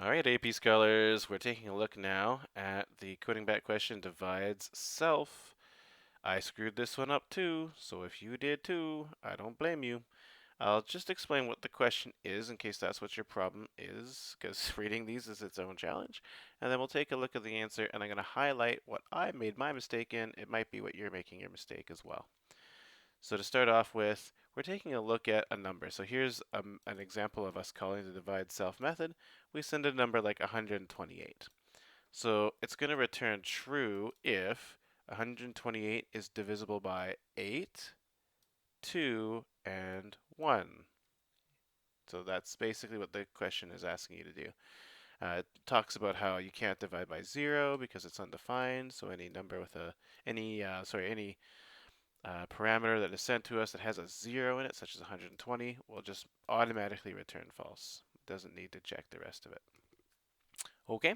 All right, AP scholars, we're taking a look now at the CodingBat question divides self. I screwed this one up too, so if you did too, I don't blame you. I'll just explain what the question is in case that's what your problem is, because reading these is its own challenge. And then we'll take a look at the answer, and I'm going to highlight what I made my mistake in. It might be what you're making your mistake as well. So to start off with, we're taking a look at a number. So here's an example of us calling the divide self method. We send a number like 128. So it's going to return true if 128 is divisible by 8, 2, and 1. So that's basically what the question is asking you to do. It talks about how you can't divide by 0 because it's undefined. So any number with any parameter that is sent to us that has a 0 in it, such as 120, will just automatically return false. It doesn't need to check the rest of it. Okay,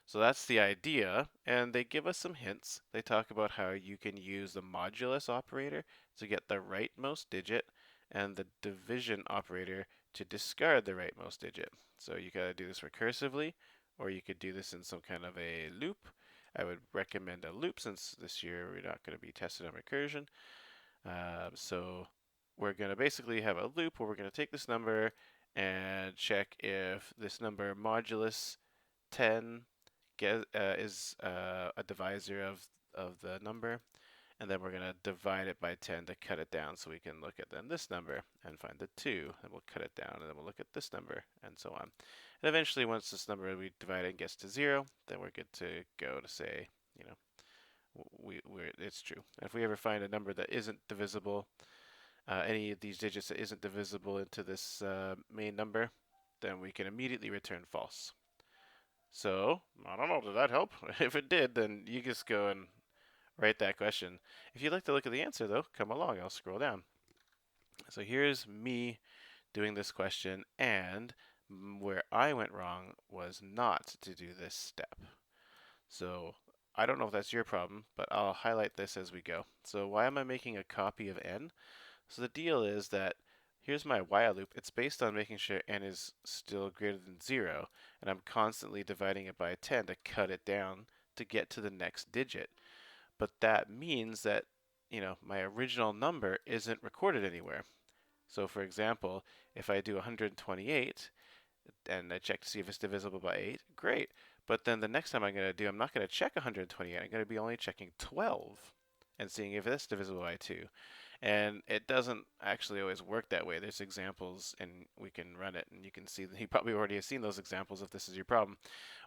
so that's the idea, and they give us some hints. They talk about how you can use the modulus operator to get the rightmost digit and the division operator to discard the rightmost digit. So you gotta do this recursively, or you could do this in some kind of a loop. I would recommend a loop since this year we're not going to be tested on recursion. So we're going to basically have a loop where we're going to take this number and check if this number modulus 10 is a divisor of the number, and then we're going to divide it by 10 to cut it down so we can look at then this number and find the 2, and we'll cut it down, and then we'll look at this number, and so on. And eventually, once this number we divide it gets to 0, then we're good to go to say, you know, it's true. And if we ever find a number that isn't divisible, any of these digits that isn't divisible into this main number, then we can immediately return false. So, I don't know, did that help? If it did, then you just go and write that question. If you'd like to look at the answer, though, come along. I'll scroll down. So here's me doing this question, and where I went wrong was not to do this step. So I don't know if that's your problem, but I'll highlight this as we go. So why am I making a copy of n? So the deal is that here's my while loop. It's based on making sure n is still greater than 0, and I'm constantly dividing it by 10 to cut it down to get to the next digit. But that means that, my original number isn't recorded anywhere. So for example, if I do 128 and I check to see if it's divisible by 8, great. But then the next time I'm not going to check 128. I'm going to be only checking 12 and seeing if it's divisible by 2. And it doesn't actually always work that way. There's examples, and we can run it, and you can see that you probably already have seen those examples if this is your problem,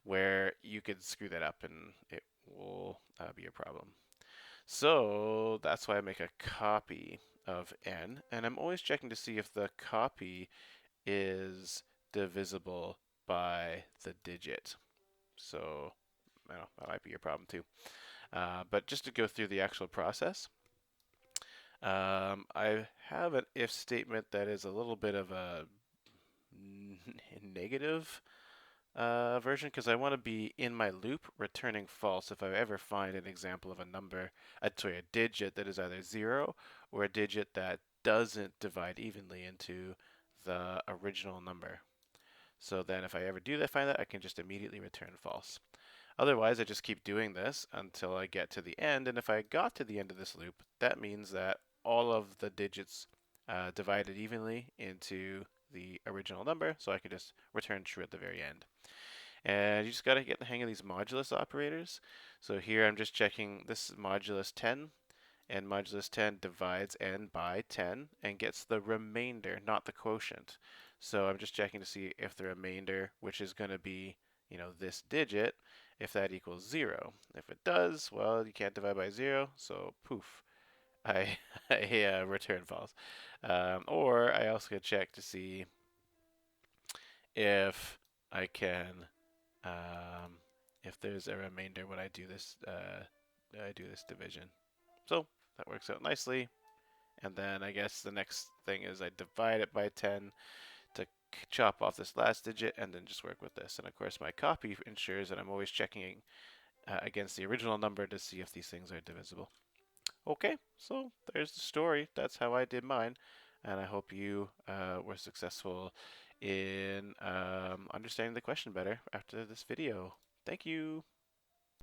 where you could screw that up and it will be a problem. So that's why I make a copy of n, and I'm always checking to see if the copy is divisible by the digit. So that might be your problem too. But just to go through the actual process, I have an if statement that is a little bit of a negative version because I want to be in my loop returning false if I ever find an example of a number, a digit that is either 0 or a digit that doesn't divide evenly into the original number. So then if I ever do find that, I can just immediately return false. Otherwise, I just keep doing this until I get to the end, and if I got to the end of this loop, that means that all of the digits divided evenly into the original number, so I can just return true at the very end. And you just got to get the hang of these modulus operators. So here I'm just checking this modulus 10, and modulus 10 divides n by 10 and gets the remainder, not the quotient. So I'm just checking to see if the remainder, which is going to be, this digit, if that equals 0. If it does, well, you can't divide by 0, so poof, I, I return false. Or I also could check to see if I can, if there's a remainder when I do this division. So that works out nicely. And then I guess the next thing is I divide it by 10 to chop off this last digit and then just work with this. And of course my copy ensures that I'm always checking against the original number to see if these things are divisible. Okay, so there's the story. That's how I did mine. And I hope you were successful in understanding the question better after this video. Thank you.